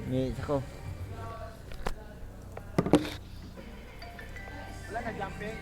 Ngis ako. Wala na jumping.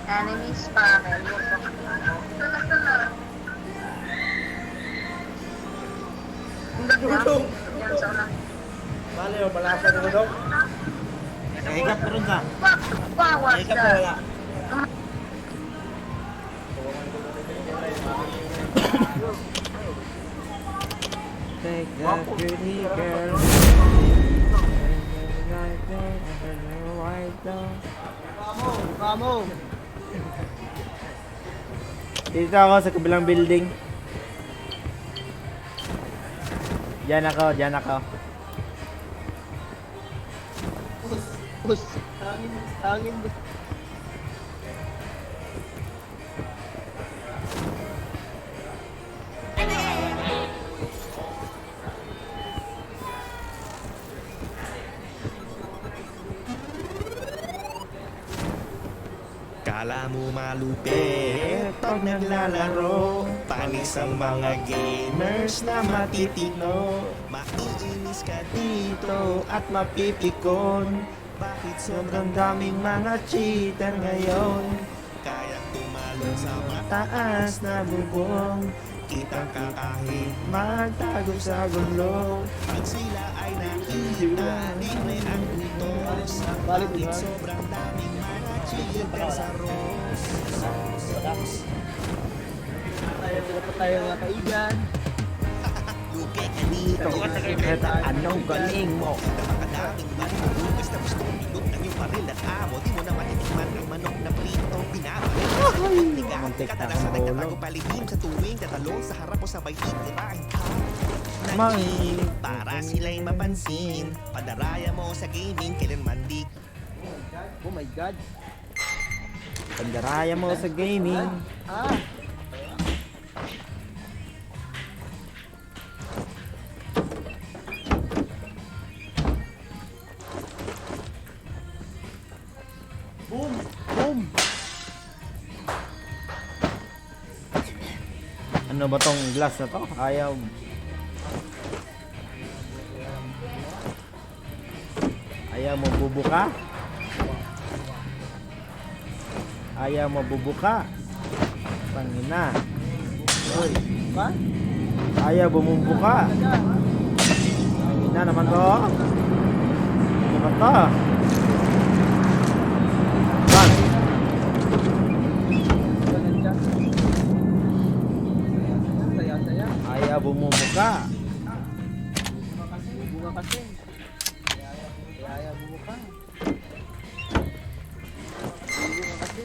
Enemy spawner. Dudong. Yan sa una. Bale, o balasa na dudong. Kahigap ko rin ka. Bawas Kahigap na. na wala. Take that pretty girl. Kamo. Dito ako sa kabilang building. Diyan ako, diyan ako. Us. Hangin. Kala mo malupit pag naglalaro, panis ang mga gamers na matitino. Maiinis ka dito at mapipikon, bakit sobrang daming mga cheater ngayon? Kaya tumalon sa mataas na bubong, kitang ka kahit magtago sa gulo. Pag sila ay nakita, di may ang utos, bakit sobrang daming mga cheater sa Ros? Tayo mga kaigan. Lugi ka dito, Anong galing mo? napakadaming manulugas na gustong bilog ng iyong baril at amo. Di mo na matitikman ang manok na prito, binabaril sa pagtigaan. Muntik na Kadalasan mahulog. nagtatago palihim sa tuwing tatalon sa harap o sabay titirahin ka. Mang- Naging para sila'y mapansin, padaraya mo sa gaming kailanman di. Oh my god. Pandaraya mo sa gaming. Ah. Boom. Boom. Ano ba tong glass na to? Ayaw. Ayaw mo bubuka? Ayaw mo bubuka? Pangina. Hoy, Ba? ayaw bumumbuka. Pangina naman to. Ano ba to? Ban. Saya. Ayaw bumumuka. Bunga kasi. Kaya bumuka. Bunga kasi.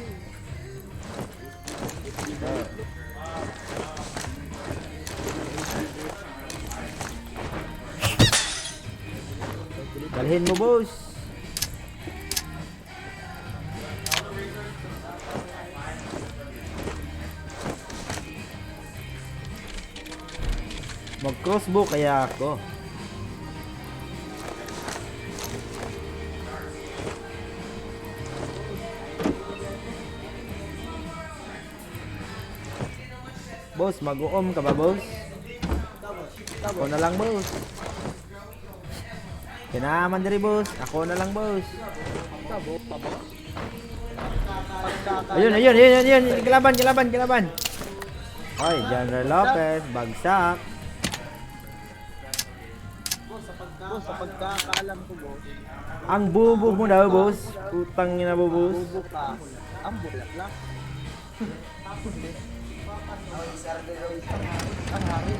Dalhin mo, boss. Mag-crossbow kaya ako. Boss, mag-uom ka ba, boss? Ako na lang, boss. Kinaman diri, boss. Ako na lang, boss. Tabo, tabo. Ayun, ayun, ayun, ayun, ayun. Kilaban, kilaban, kilaban. Oy, General Lopez, bagsak. Boss, sa pagkakaalam ko, boss, Ang bubog mo daw, boss. Putang ina mo, boss. bubuk ka. Ang bulaklak. Ang hari.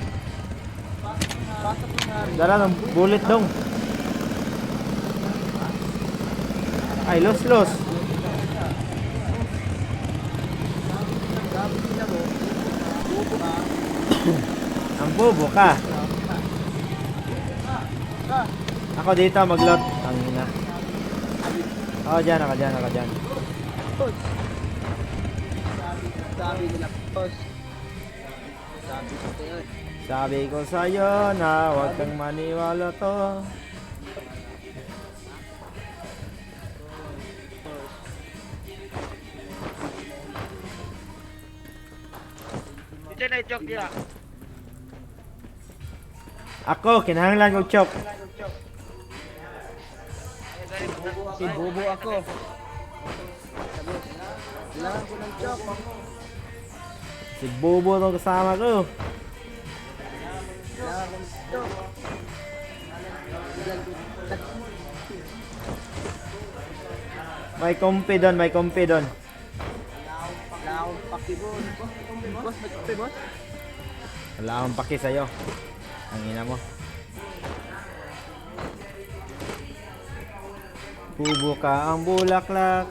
Pasok ng hari. Dala ng bullet dong. Ay, los, los. Sabi nila mo, bubuk ka. Ang bobo ka. Ka. Ako dito maglot. Tangina. Oh, dyan, ako dyan, ako dyan. Boss. Sabi nila, boss. Sabi ko sa'yo. Sabi ko sa'yo na huwag kang maniwala to. Ito na joke niya. Ako, kinahanglan ko chok. Si Bubo ako. Kailangan ko ng joke. Si Bobo tong kasama ko. Kailangan ko ng joke. May kompi doon, may kompi doon. Wala akong pakibon. Boss, may kape, boss? Wala akong paki sa'yo. Ang ina mo. Bubo ka ang bulaklak.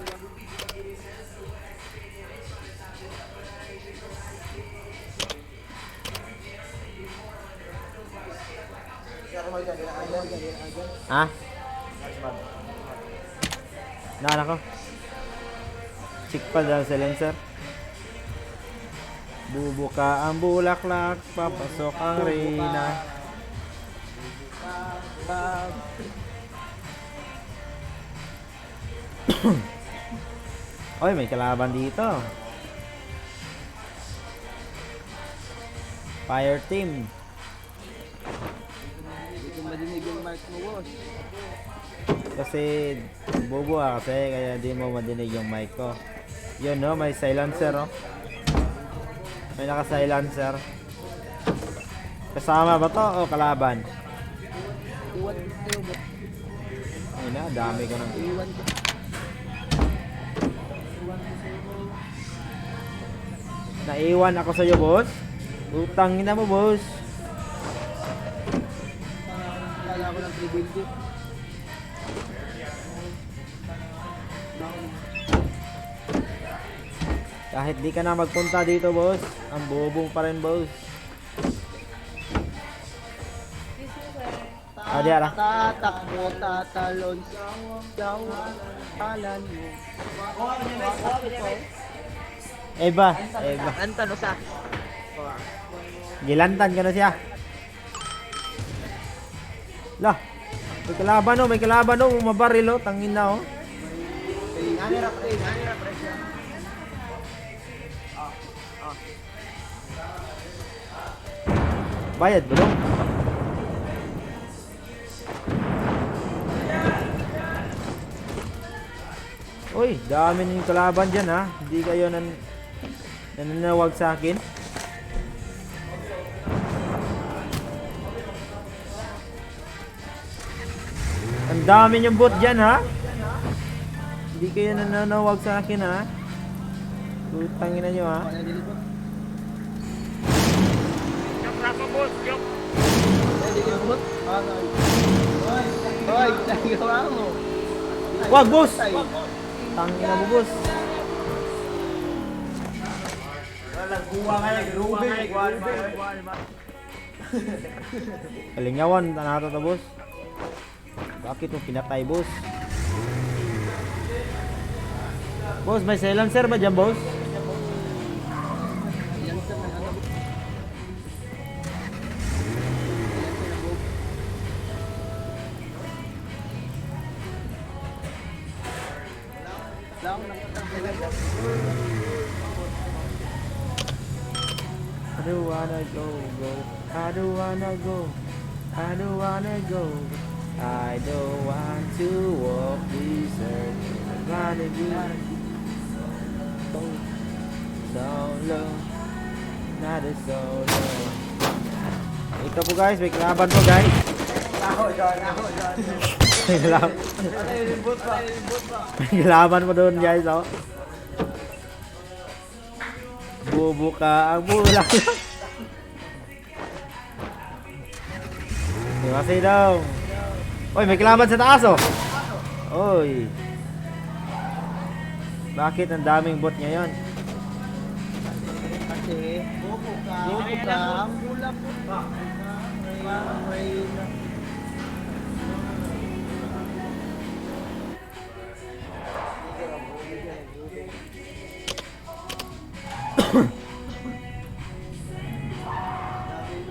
Ha? Naan ako. Check pa dyan silencer. Bubo ka ang bulaklak, papasok ang reyna. Oy, may kalaban dito. Fire team. Hindi ko madinig yung mic mo, boss. Kasi bobo kasi kaya di mo madinig yung mic ko. Yun no, may silencer oh. May naka-silencer. Kasama ba to o kalaban? Iwan ko sa'yo, boss. Ay na, dami ko ng Iwan ko. naiwan ako sa iyo, boss. Utang ina mo, boss. Kaya ko ng 320. Kahit di ka na magpunta dito, boss. Ang bobong pa rin, boss. Diara. Tatakbo, tatalon. Daw, talan mo. Eba, Eba. Anta no sa? Gilantan ka na siya. Lah, may kalaban oh, may kalaban oh, mabaril oh, tangin na oh. Nanira pre siya. Bayad bro. Uy, dami ng kalaban dyan ha. Hindi kayo nananawag sa akin. Ang dami niyong bot dyan ha. Hindi kayo nananawag sa akin ha. Tutangin na nyo ha. Kaya dili po. Dili po. Hoy, nagawa mo. Wag boss! Ay, Tangin na mo boss. Kalingawan, tanato to boss. Bakit mo pinatay, boss? Boss, may silencer ba dyan, boss? Yan sir, nagkakabot. Lang ng I don't wanna go, go. I don't wanna go. I don't wanna go. I don't want to walk this earth. I wanna be solo. Not a solo. Ito po guys, may kalaban po guys. May kalaban. May kalaban po doon guys, oh. Bubuka ang bulak. Diba say daw? Oy, may kalaban sa taas oh. Oy. Bakit ang daming bot ngayon? kasi buko ka ang bulak pa. May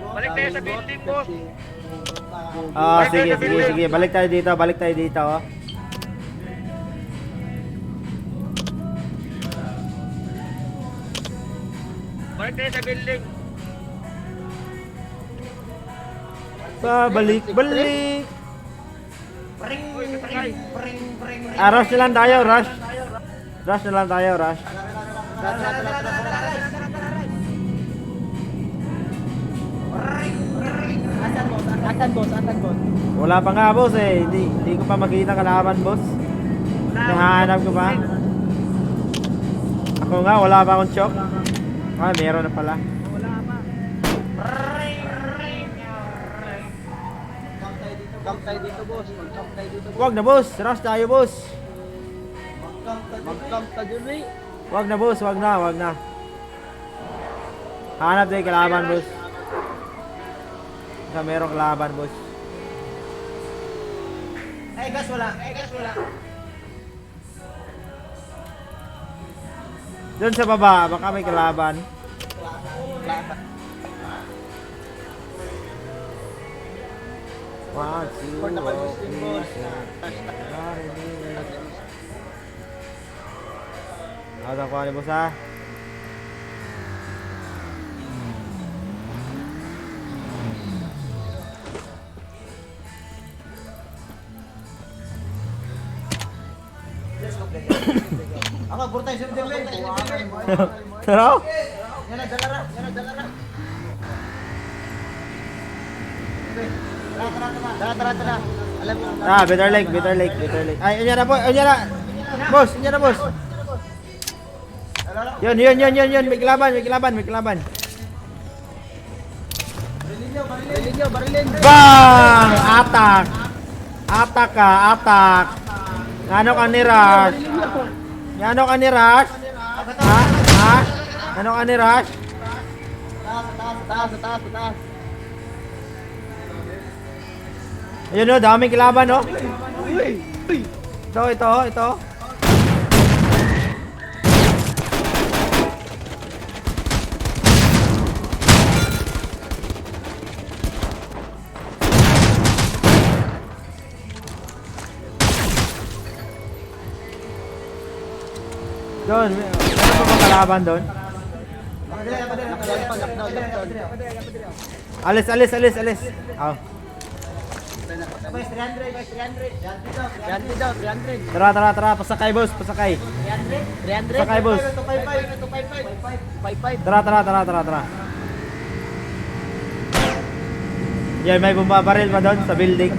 Balik tayo sa building, boss. Ah, sige, sige, sige. Balik tayo dito, balik tayo dito oh. Balik tayo sa building. Balik, balik. Uy, kasakay. Ah, rush na lang tayo, rush. Rush na lang tayo, rush. Asan boss? Asan boss? Wala pa nga boss eh. Hindi ko pa makita kalaban boss. Nahanap ko pa. Ako nga, wala pa akong chok. Ah, meron na pala. Wala pa. Camp tayo dito boss. Mag-camp tayo dito boss. Wag na boss, rush tayo boss. Mag-camp tayo dito. Wag na boss, wag na, wag na. Hanap tayo kalaban boss. Baka merong kalaban boss. Eh gas wala. Eh gas wala. Doon sa baba, baka may kalaban. One, two, For the boss. Ada ko ni boss ha. Ako burtay sa dili. Pero? Yan na dalara. Yan na dalara. Tara. Alam mo. Ah, better lake, better lake, better lake. Ay, anya na po, anya na. Boss, anya na boss. Yun. May kalaban. Barilin. Bang! Atak! Atak ka, atak! Ano ka ni Rush? Ano ka ni Rush? Ha? Ha? Ano ka ni Rush? Taas. Ayun o, daming kilaban o. Ito. Doon, meron pa bang kalaban doon? Alis. Oh. 300. Tara, pasakay boss, pasakay. 300. Sakay, boss. 255. Tara. Yan, may bumbabaril pa doon sa building.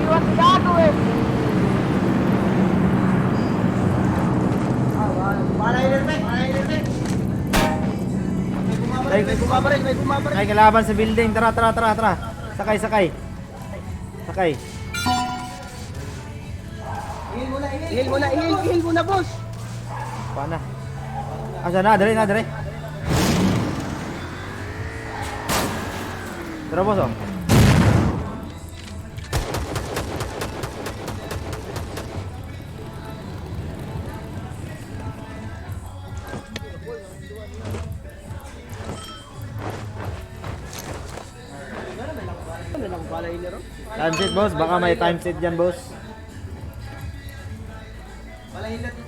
Iwas gano eh. May kalaban sa building. Tara. Sakay. Ihil muna, boss. Paano? Asa na? Dali. Tara boss oh. Wala healer oh. Time set boss, baka may time set dyan boss.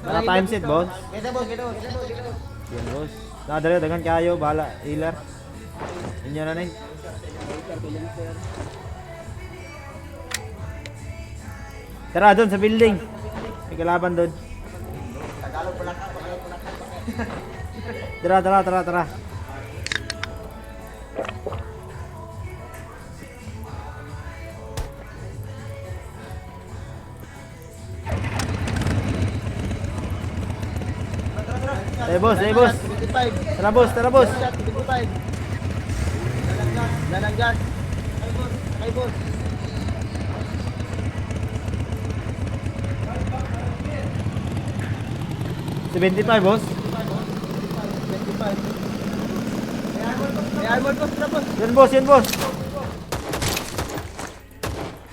Wala time set boss. Kita boss, kita boss, kita boss, kita boss. Yan boss. Nadali, dagan kayo, bahala, healer. Inyo na ning. Tara doon sa building. May kalaban doon. Tara. Hey boss. 75. Tara boss. Shot, 75. Lalanggas. Kay boss. $75 boss. 25. May armor boss na boss. Yan boss.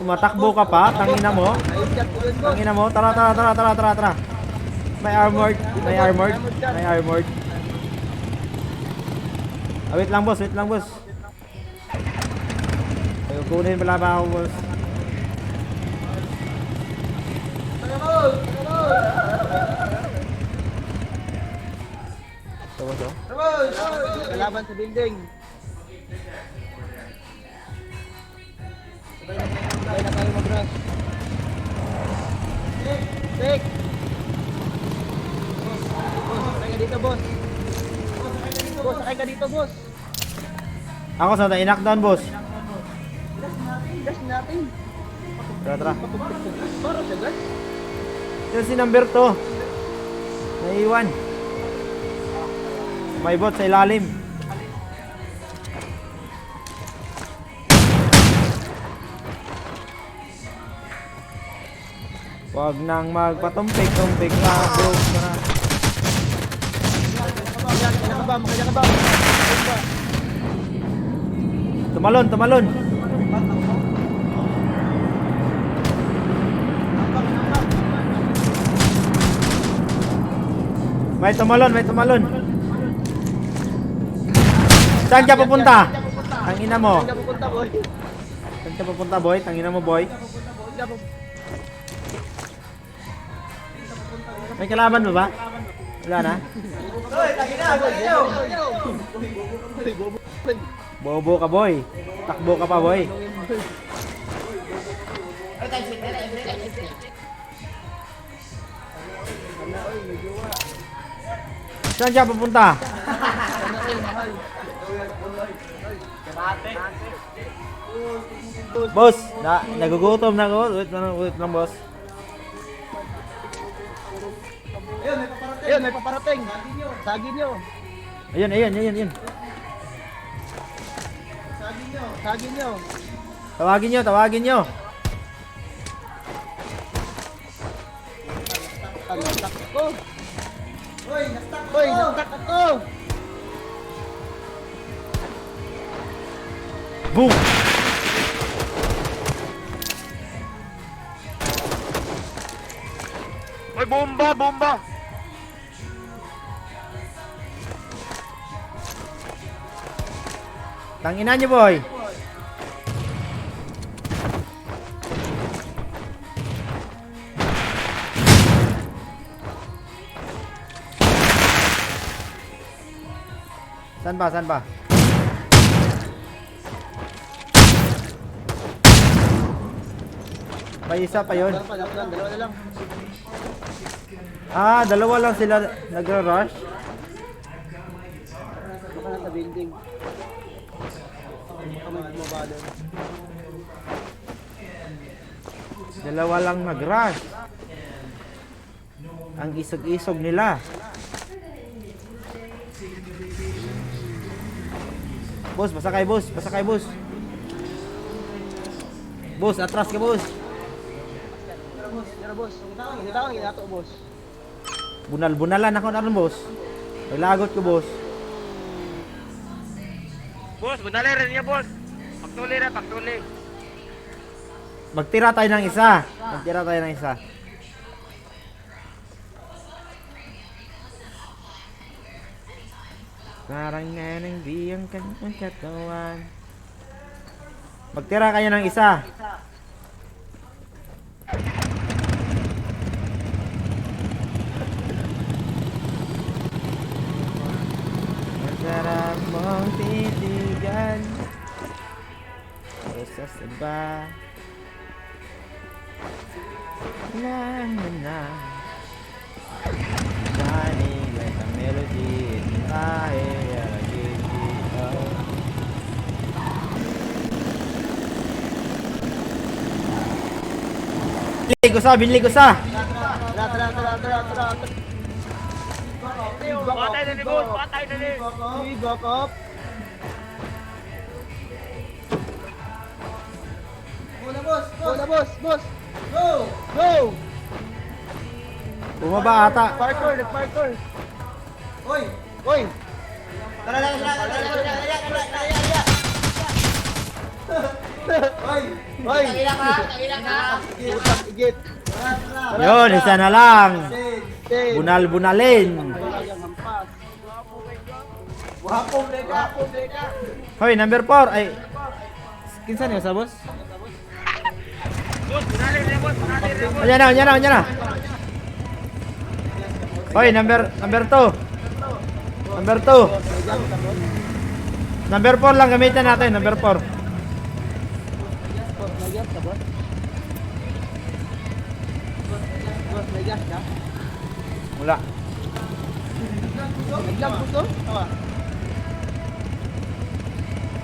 Tumatakbo ka pa, tangina mo. Ayun shot ko yun boss. Tangina mo. Tara. May armored. Wait lang boss. Ay, kunin pala ba ako boss? Ito boss oh. Kalaban sa building. Sabay na kayo mag-rush. Take! Boss, sakay ka dito, boss. Boss, sakay ka dito, boss. Ako sa knockdown boss. Gas natin. Tara. Para sa gas. Yan si number 2. Naiwan. May bot sa ilalim. Wag nang magpatumpik-tumpik na bro. Tara. Kaya ka ba? Tumalon. May tumalon. Saan ka pupunta? Tangina mo. Saan ka pupunta, boy? Saan ka pupunta boy? Tangina mo boy. May kalaban mo ba? Wala na? Bobo ka boy. Takbo ka pa boy. Saan siya pupunta? Boss, nagugutom na ako. Wait lang boss. Ayun, may paparating. Sagi nyo. Ayun. Sagi nyo. Tawagin nyo. Nastak ako. Hoy, nastak ako. Boom! May bomba! Tanginan nyo boy. Saan ba? May isa pa yun. Dalawa na lang. Dalawa lang sila nagra-rush. Baka nasa building. Baka may bumaba doon. Dalawa lang nag-rush. Ang isog-isog nila. Boss, pasakay boss. Boss, atras ka boss. Tara boss. Kita ko ginato boss. Bunal-bunalan ako na rin boss. Naglagot ko boss. Boss, bunali rin niya, boss. Pagtuli. Magtira tayo ng isa. Parang nga nang di ang kanyang katawan. Magtira kayo ng isa. Masarap mong titigan sa saba. Na na na. Shining like a melody in my ear. I give you all. Binli ko sa. Tara. Patay na ni boss, patay na ni. Back up. Bola, boss. Go! Bumaba ata. Parkour. Hoy! Hoy! Igit. Yun, isa na lang. Ten. Bunal-bunalin. Wapong deka. Hoy, number 4. Ay. Kinsa niyo sa boss? Boss, bunalir niya boss, bunalir niya boss. Ayan na. Hoy, number 2. Number 2. Number 4 lang gamitin natin, number 4. Nagyas ka, boss? Boss, nagyas ka? Wala. Naglang puso?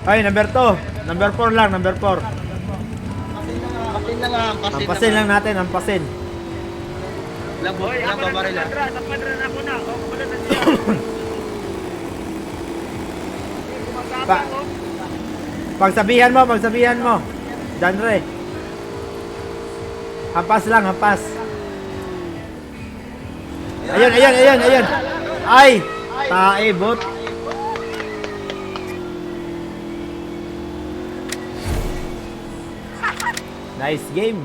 Hoy, number 2. Number 4 lang, number 4. Hampasin lang natin, hampasin. Hoy, ako na sa padra na ako na. O, kumalan na siya. Pa- Pagsabihan mo. Danre. Hampas lang, hampas. Ayun. Ay, tae bot. Nice game.